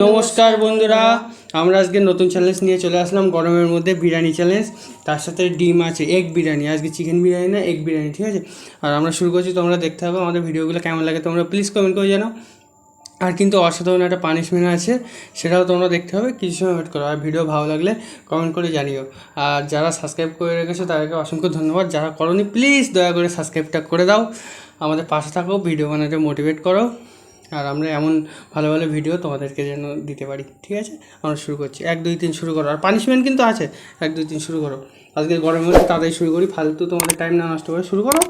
নমস্কার বন্ধুরা, আমরা আজকে নতুন চ্যালেঞ্জ নিয়ে চলে আসলাম। গরমের মধ্যে বিরিয়ানি চ্যালেঞ্জ, তার সাথে ডিম আছে, এগ বিরিয়ানি। আজকে চিকেন বিরিয়ানি না, এগ বিরিয়ানি, ঠিক আছে? আর আমরা শুরু করছি, তোমরা দেখতে হবে আমাদের ভিডিওগুলো কেমন লাগে তোমরা প্লিজ কমেন্ট করে জানাও। আর কিন্তু অসাধারণ একটা পানিশমেন্ট আছে, সেটাও তোমরা দেখতে হবে। কিছু সময় ওয়েট করো, আর ভিডিও ভালো লাগলে কমেন্ট করে জানিও। আর যারা সাবস্ক্রাইব করে রেখেছো তাদেরকে অসংখ্য ধন্যবাদ। যারা করোনি প্লিজ দয়া করে সাবস্ক্রাইবটা করে দাও, আমাদের পাশে থাকো, ভিডিও বানাতে মোটিভেট করো। আর আমরা এমন ভালো ভালো ভিডিও তোমাদেরকে যেন দিতে পারি, ঠিক আছে? আমরা শুরু করছি, 1 2 3 শুরু করো। আর পানিশমেন্ট কিন্তু আছে, 1 2 3 শুরু করো। আজকে গরমের মধ্যে তাড়াতাড়ি শুরু করি, ফালতু তোমাদের টাইম না নষ্ট করে শুরু করো।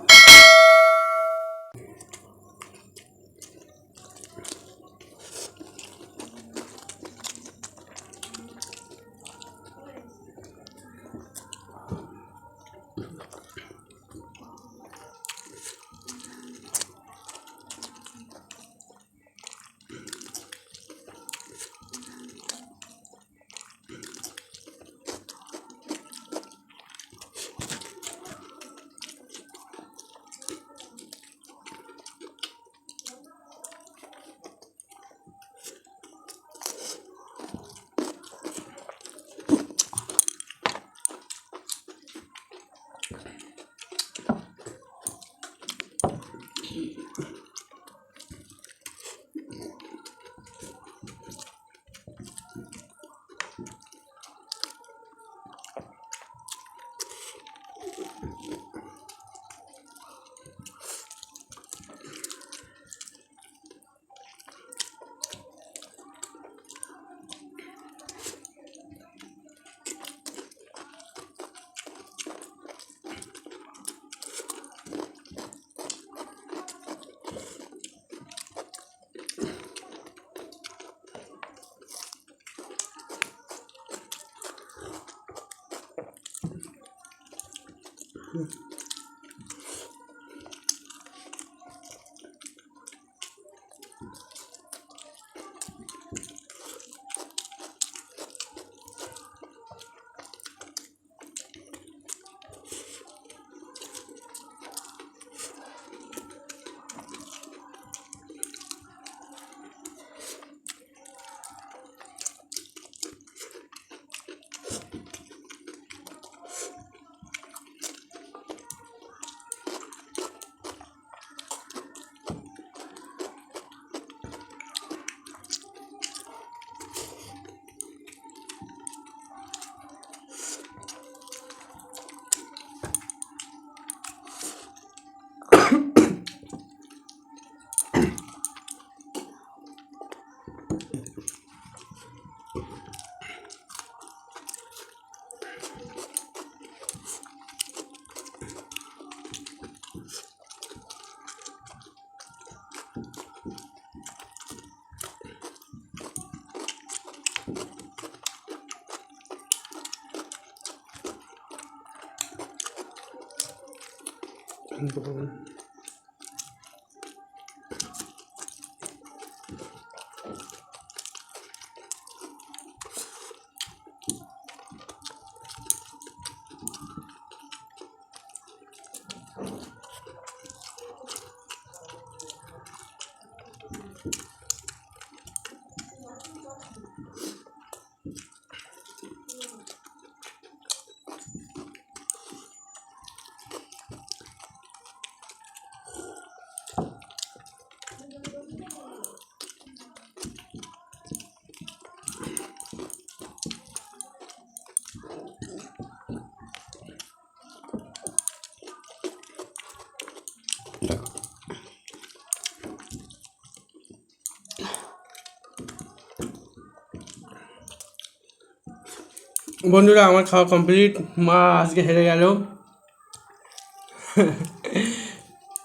বন্ধুরা, আমার খাওয়া কমপ্লিট। মা আজকে হেরে গেল।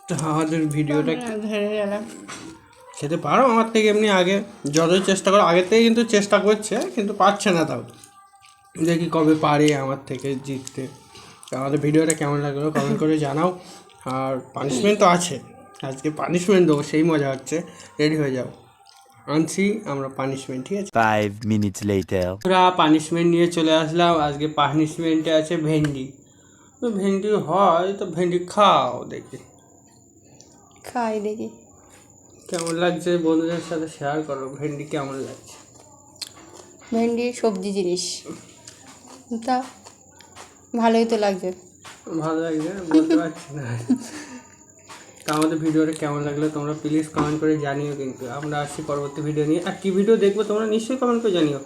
তো আমাদের ভিডিওটা খেতে পারো আমার থেকে এমনি, আগে যতই চেষ্টা করো, আগের থেকে কিন্তু চেষ্টা করছে, কিন্তু পারছে না। তাও দেখি কবে পারে আমার থেকে জিততে। তো আমাদের ভিডিওটা কেমন লাগলো কমেন্ট করে জানাও। আর পানিশমেন্ট তো আছে, আজকে পানিশমেন্ট দেবো, সেই মজা হচ্ছে। রেডি হয়ে যাও, আনছি আমরা পানিশমেন্ট, ঠিক আছে? 5 minutes later. পুরা পানিশমেন্ট নিয়ে চলে আসলাম। আজকে পানিশমেন্টে আছে ভেন্ডি। তো ভেন্ডি হয় তো ভেন্ডি খাও, দেখি খাই দেখি কেমন লাগছে। বন্ধুদের সাথে শেয়ার করো ভেন্ডি কেমন লাগছে। ভেন্ডি সবজি জিনিস, তা ভালোই তো লাগছে। ভালো লাগছে বলতে পারছি না। তা আমাদের ভিডিওটা কেমন লাগলো তোমরা প্লিজ কমেন্ট করে জানিও, কিন্তু আমরা আসছি পরবর্তী ভিডিও নিয়ে। আর কি ভিডিও দেখবো তোমরা নিশ্চয়ই কমেন্ট করে জানিও।